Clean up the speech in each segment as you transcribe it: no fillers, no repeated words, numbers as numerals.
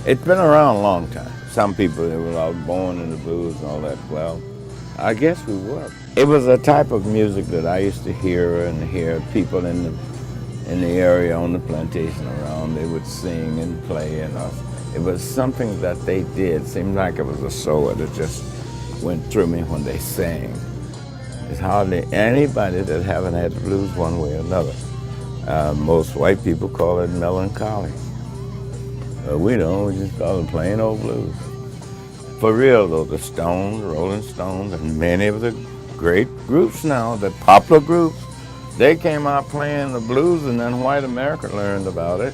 It's been around a long time. Some people, they were all born in the blues and all that. Well, I guess we were. It was a type of music that I used to hear people in the area on the plantation around. They would sing and play, and it was something that they did. It seemed like it was a soul that just went through me when they sang. There's hardly anybody that haven't had the blues one way or another. Most white people call it melancholy. We don't, we just call it plain old blues. For real though, the Stones, Rolling Stones, and many of the great groups now, the popular groups, they came out playing the blues, and then white America learned about it.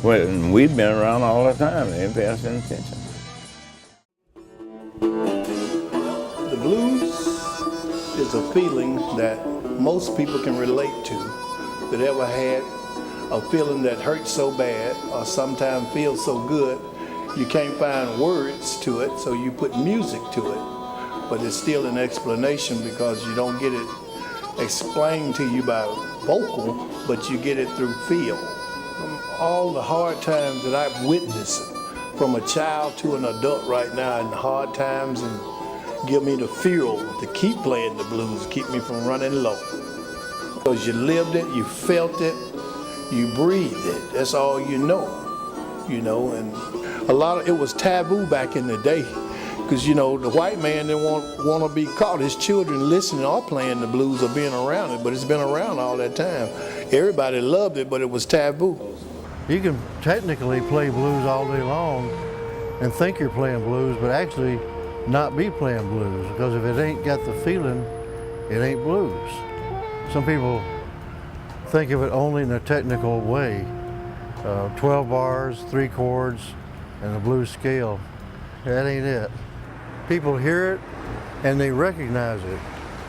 When we've been around all the time, they didn't pay us any attention. The blues is a feeling that most people can relate to, that ever had a feeling that hurts so bad or sometimes feels so good you can't find words to it, so you put music to it. But it's still an explanation because you don't get it explained to you by vocal, but you get it through feel. From all the hard times that I've witnessed, from a child to an adult right now, in the hard times, and give me the fuel to keep playing the blues, keep me from running low. Because you lived it, you felt it, you breathed it. That's all you know. And it was taboo back in the day, because the white man didn't want to be caught. His children listening or playing the blues or being around it, but it's been around all that time. Everybody loved it, but it was taboo. You can technically play blues all day long and think you're playing blues, but actually not be playing blues, because if it ain't got the feeling, it ain't blues. Some people think of it only in a technical way. 12 bars, 3 chords, and a blues scale. That ain't it. People hear it and they recognize it.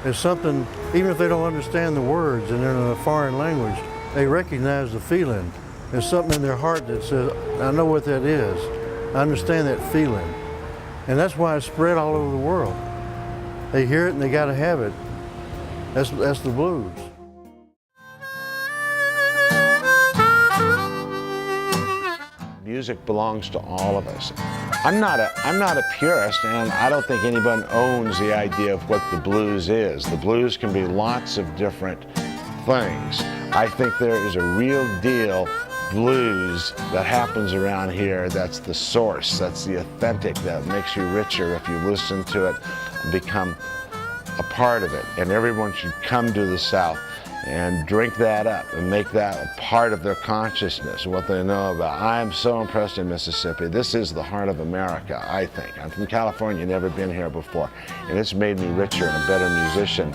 It's something, even if they don't understand the words and they're in a foreign language, they recognize the feeling. There's something in their heart that says, I know what that is. I understand that feeling. And that's why it's spread all over the world. They hear it and they gotta have it. That's the blues. Music belongs to all of us. I'm not a purist, and I don't think anyone owns the idea of what the blues is. The blues can be lots of different things. I think there is a real deal blues that happens around here that's the source, that's the authentic, that makes you richer if you listen to it and become a part of it. And everyone should come to the South and drink that up and make that a part of their consciousness, what they know about. I am so impressed in Mississippi. This is the heart of America, I think. I'm from California, never been here before, and it's made me richer and a better musician.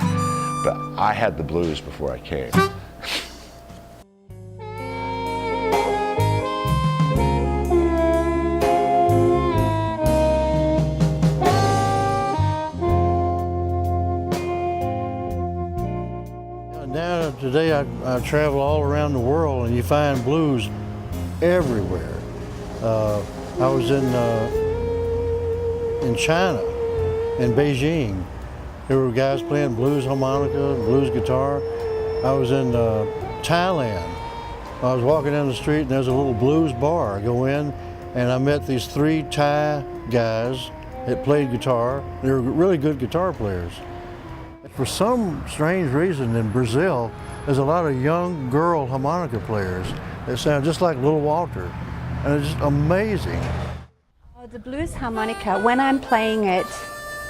But I had the blues before I came. Now today I travel all around the world and you find blues everywhere. I was in China, in Beijing. There were guys playing blues harmonica, blues guitar. I was in Thailand. I was walking down the street and there's a little blues bar. I go in and I met these 3 Thai guys that played guitar. They were really good guitar players. For some strange reason in Brazil, there's a lot of young girl harmonica players that sound just like Little Walter, and it's just amazing. The blues harmonica, when I'm playing it,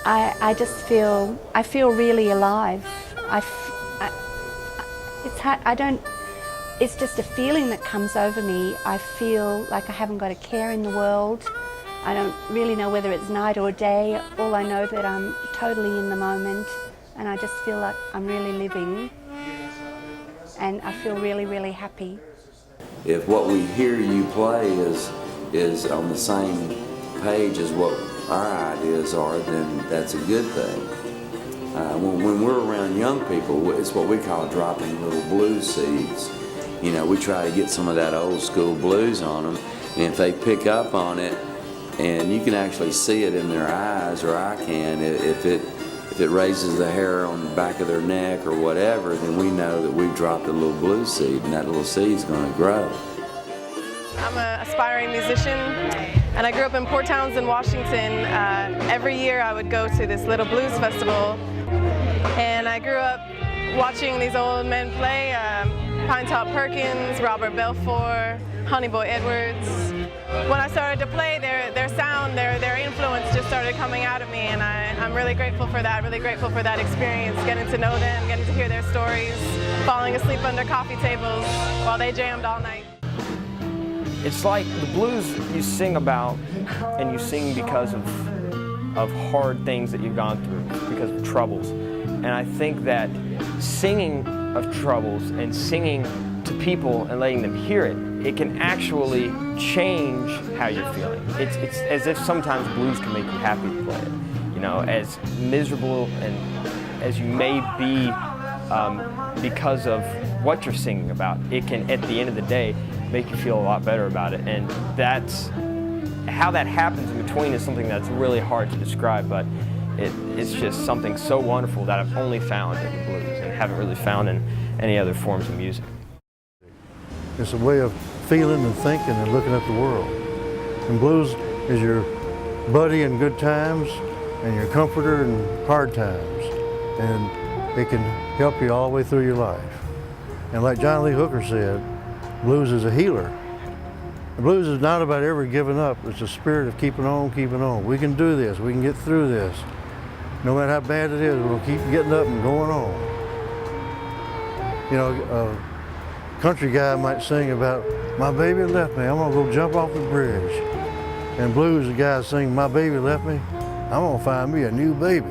I just feel really alive. It's just a feeling that comes over me. I feel like I haven't got a care in the world. I don't really know whether it's night or day. All I know that I'm totally in the moment. And I just feel like I'm really living, and I feel really, really happy. If what we hear you play is on the same page as what our ideas are, then that's a good thing. When we're around young people, it's what we call dropping little blues seeds. We try to get some of that old school blues on them, and if they pick up on it, and you can actually see it in their eyes, or I can, if it raises the hair on the back of their neck or whatever, then we know that we've dropped a little blues seed, and that little seed's going to grow. I'm an aspiring musician. And I grew up in Port Townsend, Washington. Every year I would go to this little blues festival. And I grew up watching these old men play, Pinetop Perkins, Robert Belfour, Honey Boy Edwards. When I started to play, their sound, their influence just started coming out of me, and I'm really grateful for that, experience, getting to know them, getting to hear their stories, falling asleep under coffee tables while they jammed all night. It's like the blues you sing about, and you sing because of hard things that you've gone through, because of troubles. And I think that singing of troubles and singing to people and letting them hear it, it can actually change how you're feeling. It's as if sometimes blues can make you happy to play it. You know, as miserable and as you may be because of what you're singing about, it can, at the end of the day, make you feel a lot better about it. And that's how that happens in between is something that's really hard to describe, but it's just something so wonderful that I've only found in the blues and haven't really found in any other forms of music. It's a way of feeling and thinking and looking at the world. And blues is your buddy in good times and your comforter in hard times. And it can help you all the way through your life. And like John Lee Hooker said, blues is a healer. The blues is not about ever giving up. It's a spirit of keeping on, keeping on. We can do this. We can get through this. No matter how bad it is, we'll keep getting up and going on. You know, a country guy might sing about, my baby left me, I'm gonna go jump off the bridge. And blues, the guy sing, my baby left me, I'm gonna find me a new baby.